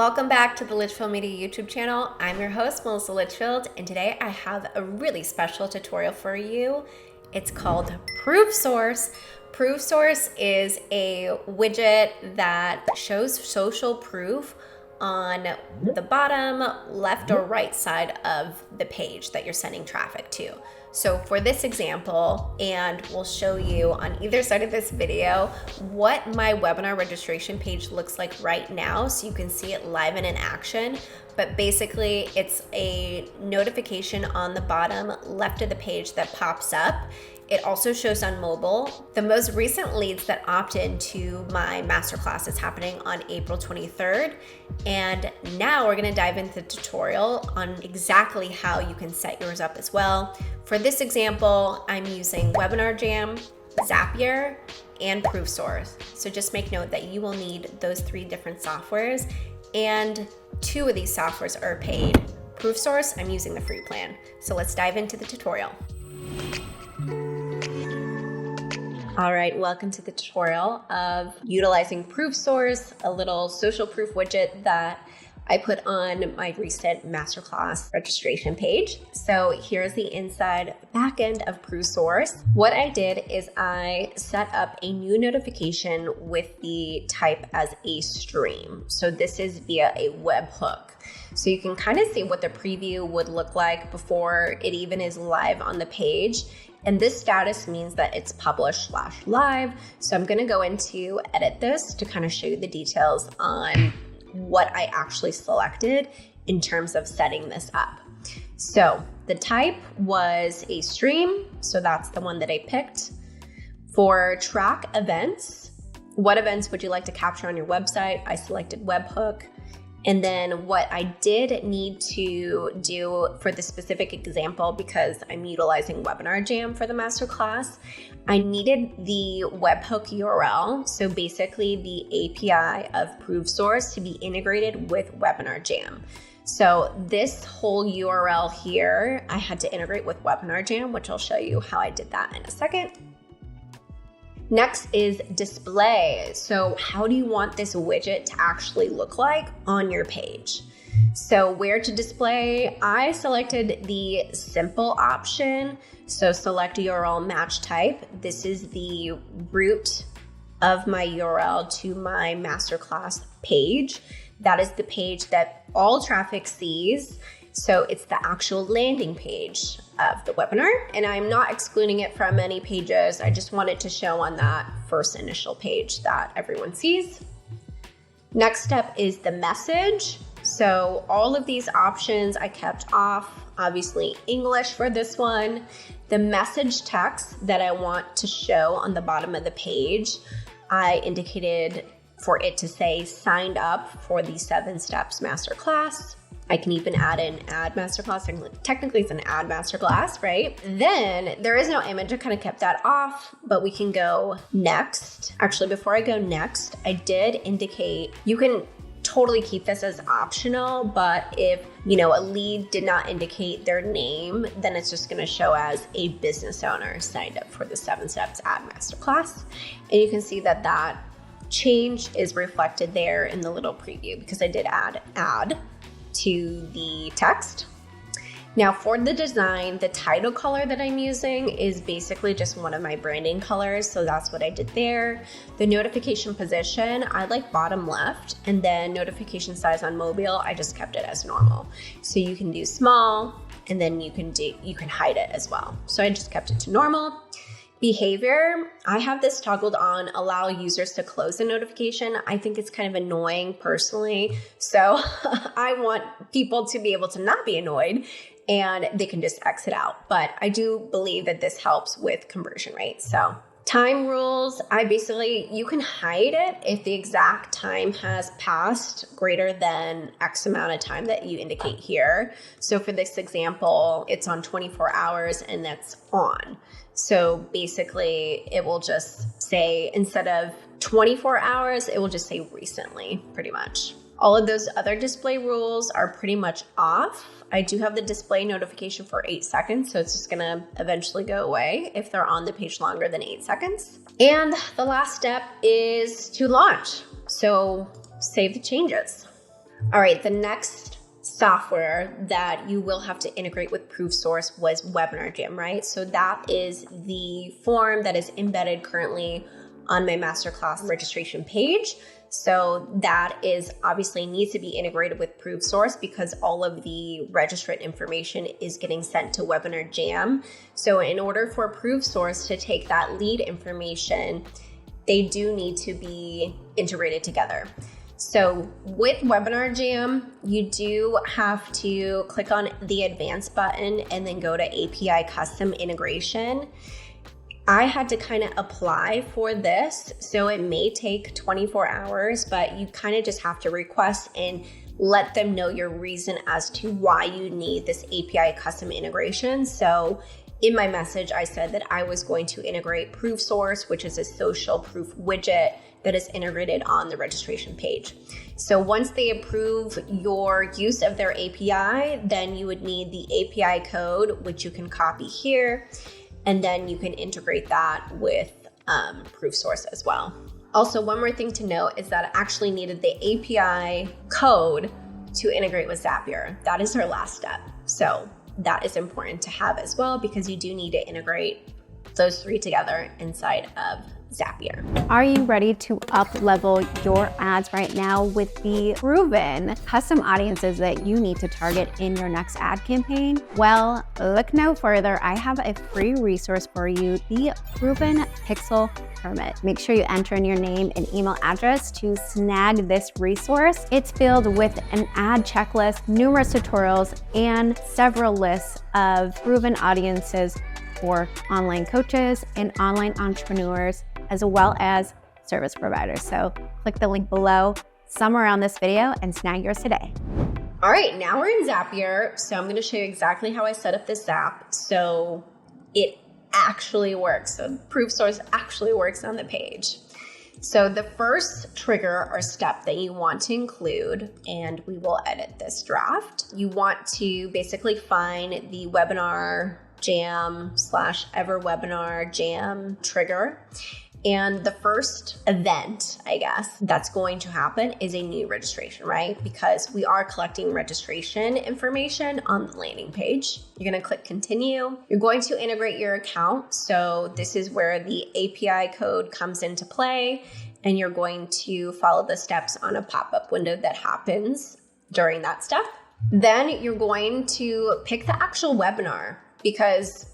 Welcome back to the Litchfield Media YouTube channel. I'm your host, Melissa Litchfield, and today I have a really special tutorial for you. It's called Provesource. Provesource is a widget that shows social proof on the bottom left or right side of the page that you're sending traffic to. So for this example, and we'll show you on either side of this video what my webinar registration page looks like right now so you can see it live and in action. But basically it's a notification on the bottom left of the page that pops up. It also shows on mobile. The most recent leads that opt in to my masterclass is happening on April 23rd. And now we're gonna dive into the tutorial on exactly how you can set yours up as well. For this example, I'm using Webinar Jam, Zapier, and Provesource. So just make note that you will need those 3 different softwares, and 2 of these softwares are paid. Provesource, I'm using the free plan. So let's dive into the tutorial. All right, welcome to the tutorial of utilizing Provesource, a little social proof widget that I put on my recent masterclass registration page. So here's the inside back end of Provesource. What I did is I set up a new notification with the type as a stream. So this is via a webhook. So you can kind of see what the preview would look like before it even is live on the page. And this status means that it's published/live. So I'm gonna go into edit this to kind of show you the details on what I actually selected in terms of setting this up. So the type was a stream. So that's the one that I picked. For track events, what events would you like to capture on your website? I selected webhook. And then what I did need to do for the specific example, because I'm utilizing Webinar Jam for the masterclass, I needed the webhook URL. So basically the API of Provesource to be integrated with Webinar Jam. So this whole URL here, I had to integrate with Webinar Jam, which I'll show you how I did that in a second. Next is display. So how do you want this widget to actually look like on your page? So where to display? I selected the simple option. So select URL match type. This is the root of my URL to my masterclass page. That is the page that all traffic sees. So it's the actual landing page of the webinar, and I'm not excluding it from any pages. I just want it to show on that first initial page that everyone sees. Next step is the message. So all of these options I kept off, obviously English for this one. The message text that I want to show on the bottom of the page, I indicated for it to say signed up for the 7 Steps Masterclass. I can even add an ad masterclass. Technically it's an ad masterclass, right? Then there is no image. I kind of kept that off, but we can go next. Actually, before I go next, I did indicate, you can totally keep this as optional, but if a lead did not indicate their name, then it's just gonna show as a business owner signed up for the 7 Steps Ad Masterclass. And you can see that that change is reflected there in the little preview because I did add ad to the text. Now for the design, the title color that I'm using is basically just one of my branding colors. So that's what I did there. The notification position, I like bottom left, and then notification size on mobile, I just kept it as normal. So you can do small, and then you can hide it as well. So I just kept it to normal. Behavior, I have this toggled on, allow users to close the notification. I think it's kind of annoying personally. So I want people to be able to not be annoyed and they can just exit out. But I do believe that this helps with conversion rate. So time rules, you can hide it if the exact time has passed greater than X amount of time that you indicate here. So for this example, it's on 24 hours and that's on. So basically it will just say, instead of 24 hours, it will just say recently, pretty much. All of those other display rules are pretty much off. I do have the display notification for 8 seconds, so it's just gonna eventually go away if they're on the page longer than 8 seconds. And the last step is to launch. So save the changes. All right, the next software that you will have to integrate with Provesource was Webinar Jam, right? So that is the form that is embedded currently on my masterclass registration page. So that is obviously needs to be integrated with Provesource because all of the registrant information is getting sent to Webinar Jam. So in order for Provesource to take that lead information, they do need to be integrated together. So with Webinar Jam, you do have to click on the advanced button and then go to API custom integration. I had to kind of apply for this, so it may take 24 hours, but you kind of just have to request and let them know your reason as to why you need this API custom integration. So in my message, I said that I was going to integrate Provesource, which is a social proof widget that is integrated on the registration page. So once they approve your use of their API, then you would need the API code, which you can copy here. And then you can integrate that with Provesource as well. Also, one more thing to note is that I actually needed the API code to integrate with Zapier. That is our last step. So that is important to have as well because you do need to integrate those three together inside of Zapier. Are you ready to up-level your ads right now with the proven custom audiences that you need to target in your next ad campaign? Well, look no further. I have a free resource for you, the Proven Pixel Permit. Make sure you enter in your name and email address to snag this resource. It's filled with an ad checklist, numerous tutorials, and several lists of proven audiences for online coaches and online entrepreneurs, as well as service providers. So click the link below, somewhere around this video, and snag yours today. All right, now we're in Zapier. So I'm gonna show you exactly how I set up this Zap. So it actually works. So Provesource actually works on the page. So the first trigger or step that you want to include, and we will edit this draft, you want to basically find the webinar jam / ever webinar jam trigger. And the first event, I guess, that's going to happen is a new registration, right? Because we are collecting registration information on the landing page. You're gonna click continue. You're going to integrate your account. So this is where the API code comes into play, and you're going to follow the steps on a pop-up window that happens during that step. Then you're going to pick the actual webinar, because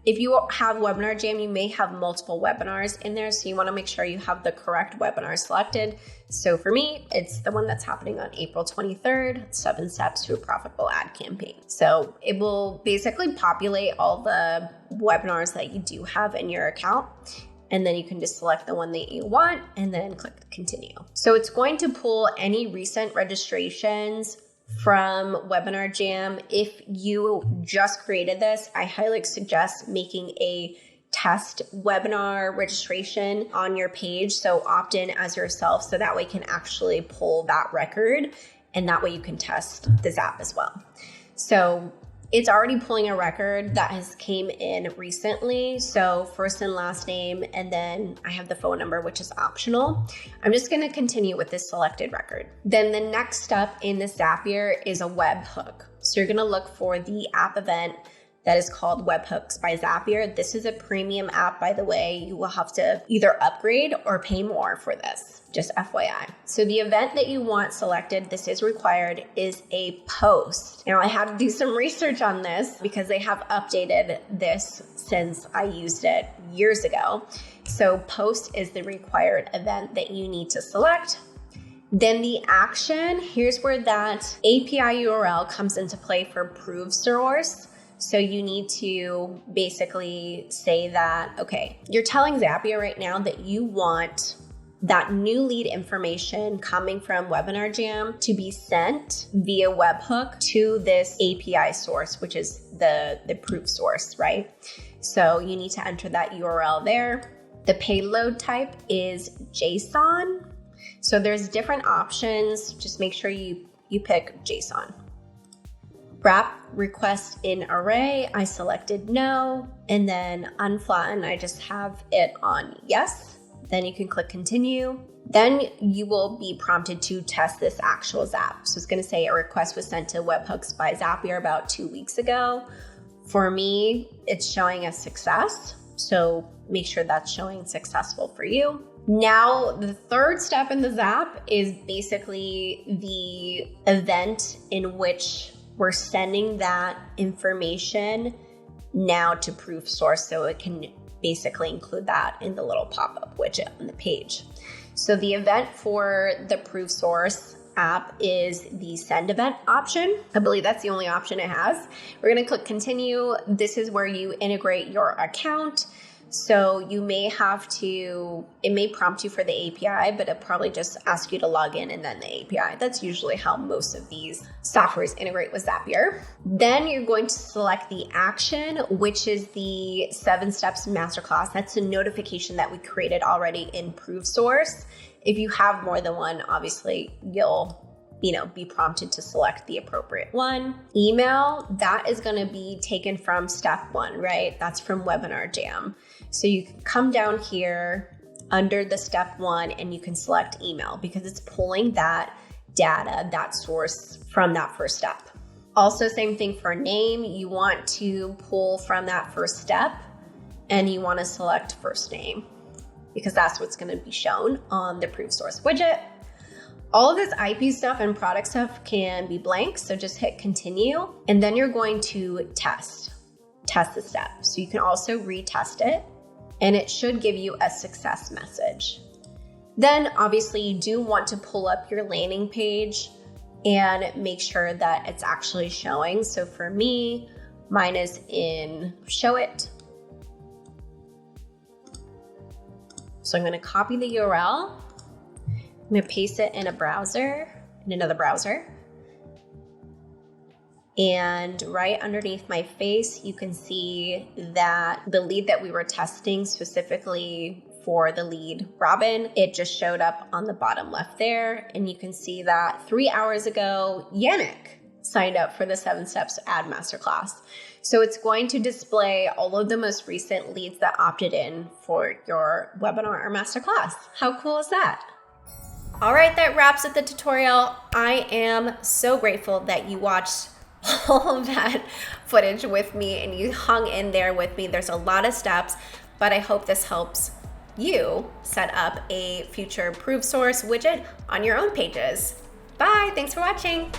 if you have Webinar Jam, you may have multiple webinars in there, so you want to make sure you have the correct webinar selected. So for me, it's the one that's happening on April 23rd, 7 Steps to a Profitable Ad Campaign. So it will basically populate all the webinars that you do have in your account, and then you can just select the one that you want and then click continue. So it's going to pull any recent registrations from Webinar Jam. If you just created this, I highly suggest making a test webinar registration on your page. So opt in as yourself, so that way you can actually pull that record, and that way you can test the Zap as well. So it's already pulling a record that has came in recently. So first and last name, and then I have the phone number, which is optional. I'm just gonna continue with this selected record. Then the next step in the Zapier is a webhook. So you're gonna look for the app event that is called Webhooks by Zapier. This is a premium app, by the way. You will have to either upgrade or pay more for this, just FYI. So the event that you want selected, this is required, is a post. Now I had to do some research on this because they have updated this since I used it years ago. So post is the required event that you need to select. Then the action, here's where that API URL comes into play for Provesource. So you need to basically say that, okay, you're telling Zapier right now that you want that new lead information coming from Webinar Jam to be sent via webhook to this API source, which is the Provesource, right? So you need to enter that URL there. The payload type is JSON. So there's different options. Just make sure you pick JSON. Wrap request in array, I selected no, and then unflatten, I just have it on yes. Then you can click continue. Then you will be prompted to test this actual Zap. So it's going to say a request was sent to webhooks by Zapier about 2 weeks ago. For me, it's showing as success. So make sure that's showing successful for you. Now, the third step in the Zap is basically the event in which we're sending that information now to Provesource, so it can basically include that in the little pop-up widget on the page. So the event for the Provesource app is the send event option. I believe that's the only option it has. We're going to click continue. This is where you integrate your account. So you may have to, it may prompt you for the API, but it probably just asks you to log in and then the API. That's usually how most of these softwares integrate with Zapier. Then you're going to select the action, which is the 7 Steps Masterclass. That's a notification that we created already in Provesource. If you have more than one, obviously you'll be prompted to select the appropriate one. Email, that is going to be taken from step 1, right? That's from Webinar Jam. So you can come down here under the step 1 and you can select email because it's pulling that data, that source from that first step. Also, same thing for name. You want to pull from that first step and you want to select first name because that's what's going to be shown on the Provesource widget. All of this IP stuff and product stuff can be blank, so just hit continue, and then you're going to test the step. So you can also retest it, and it should give you a success message. Then obviously you do want to pull up your landing page and make sure that it's actually showing. So for me, mine is in Showit. So I'm going to copy the URL. I'm going to paste it in another browser. And right underneath my face, you can see that the lead that we were testing specifically for the lead Robin, it just showed up on the bottom left there. And you can see that 3 hours ago, Yannick signed up for the 7 Steps Ad Masterclass. So it's going to display all of the most recent leads that opted in for your webinar or masterclass. How cool is that? All right, that wraps up the tutorial. I am so grateful that you watched all of that footage with me and you hung in there with me. There's a lot of steps, but I hope this helps you set up a future Provesource widget on your own pages. Bye, thanks for watching.